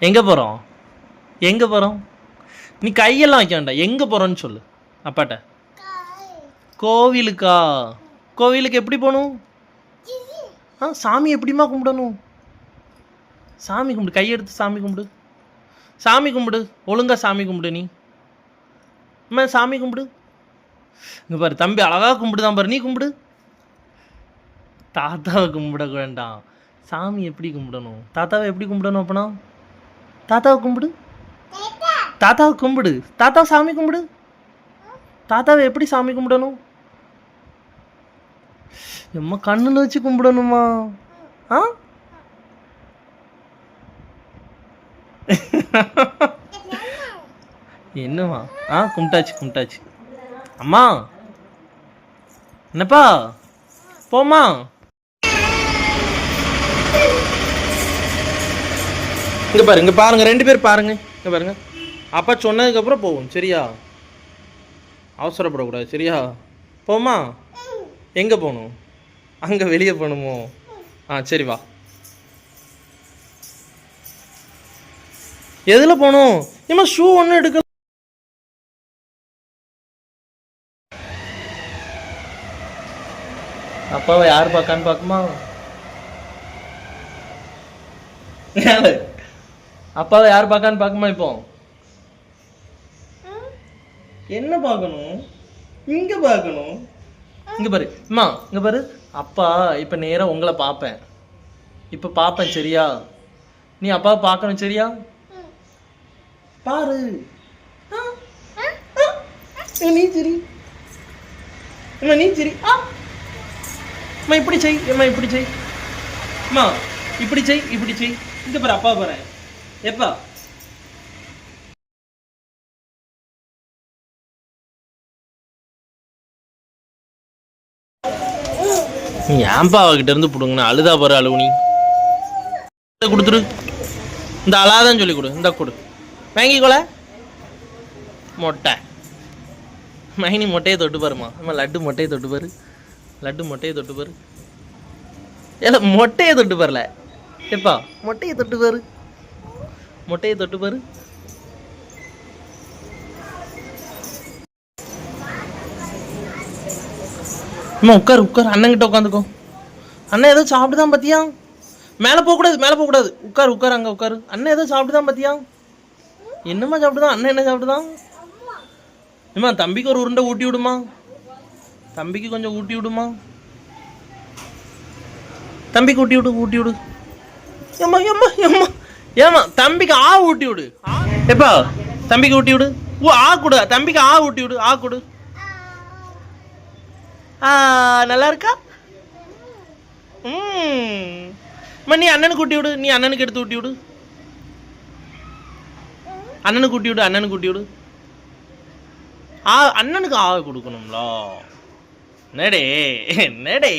எங்கே போகிறோம்? எங்கே போகிறோம்? நீ கையெல்லாம் வைக்க வேண்டாம். எங்கே போகிறோன்னு சொல்லு அப்பாட்ட. கோவிலுக்கா? கோவிலுக்கு எப்படி போகணும்? சாமி எப்படிமா கும்பிடணும்? சாமி கும்பிடு, கையெடுத்து சாமி கும்பிடு. சாமி கும்பிடு, ஒழுங்கா சாமி கும்பிடு. நீ அம்மா சாமி கும்பிடு. இங்கே பாரு, தம்பி அழகாக கும்பிடுதான் பாரு. நீ கும்பிடு. தாத்தாவை கும்பிட வேண்டாம். சாமி எப்படி கும்பிடணும்? தாத்தாவை எப்படி கும்பிடணும்? அப்பனா தாத்தாவை கும்பிடு. தாத்தாவை கும்பிடு. தாத்தாவை சாமி கும்பிடு. தாத்தாவை எப்படி சாமி கும்பிடணும்? எம்மா கண்ணில் வச்சு கும்பிடணுமா? என்னம்மா? கும்பிட்டாச்சு கும்பிட்டாச்சு. அம்மா என்னப்பா? போம்மா. இங்கே பாரு, இங்கே பாருங்க, 2 பேர் பாருங்க. இங்கே பாருங்க, அப்பா சொன்னதுக்கப்புறம் போவோம் சரியா? அவசரப்படக்கூடாது சரியா? போமா? எங்கே போகணும்? அங்கே வெளியே போகணுமோ? சரி வா. எதில் போகணும்? ஏமா ஷூ ஒன்றும் எடுக்க. அப்பாவை யார் பார்க்கான்னு பார்க்குமா? அப்பாவை யார் பார்க்கான்னு பார்க்குமா? இப்போ என்ன பார்க்கணும்? இங்க பார்க்கணும். இங்க பாரு அம்மா, இங்க பாரு. அப்பா இப்ப நேரா உங்களை பார்ப்பேன். இப்ப பார்ப்பேன் சரியா? நீ அப்பாவை பார்க்கணும் சரியா? பாரு. நீ சரி அம்மா, நீ சரி. அம்மா இப்படி செய். அம்மா இப்படி செய். அம்மா இப்படி செய், இப்படி செய். இங்க பாரு, அப்பா பாரு. எப்பா ஏன்பா அவகிட்ட இருந்து பிடுங்கண்ணா? அழுதா பாரு, அழுவுனி. கொடுத்துரு. இந்த அழாதான் சொல்லி கொடு. இந்த கொடு, வாங்கிக்கோல. மொட்டை மைனி மொட்டையை தொட்டு பாருமா. அம்மா லட்டு மொட்டையை தொட்டு பாரு. லட்டு மொட்டையை தொட்டு பாரு. ஏல மொட்டையை தொட்டு பாருல. எப்பா மொட்டையை தொட்டு பாரு. மொட்டையை தொட்டு பாரு. அம்மா உட்காரு உட்காரு. அண்ணங்கிட்ட உட்காந்துக்கோ. அண்ணன் ஏதோ சாப்பிட்டுதான் பார்த்தியா? மேலே போகக்கூடாது, மேலே போகக்கூடாது. உட்காரு உட்காரு, அங்கே உட்காரு. அண்ணன் ஏதோ சாப்பிட்டுதான் பார்த்தியா? என்னம்மா சாப்பிட்டுதான்? அண்ணன் என்ன சாப்பிட்டுதான்? ஏம்மா தம்பிக்கு ஒரு உருண்டை ஊட்டி விடுமா? தம்பிக்கு கொஞ்சம் ஊட்டி விடுமா? தம்பிக்கு ஊட்டி விடு, ஊட்டி விடு. ஏம்மா ஏம்மா ஏம்மா ஏம்மா தம்பிக்கு ஊட்டி விடு. எப்பா தம்பிக்கு ஊட்டி விடு. கொடு. தம்பிக்கு ஊட்டி விடு. கொடு. நல்லா இருக்கா? நீ அண்ணனுக்கு ஊட்டி விடு. நீ அண்ணனுக்கு எடுத்து ஊட்டி விடு. அண்ணனுக்கு ஊட்டி விடு. அண்ணனுக்கு ஊட்டி விடு. அண்ணனுக்கு கொடுக்கணும்ல. நடே நடே.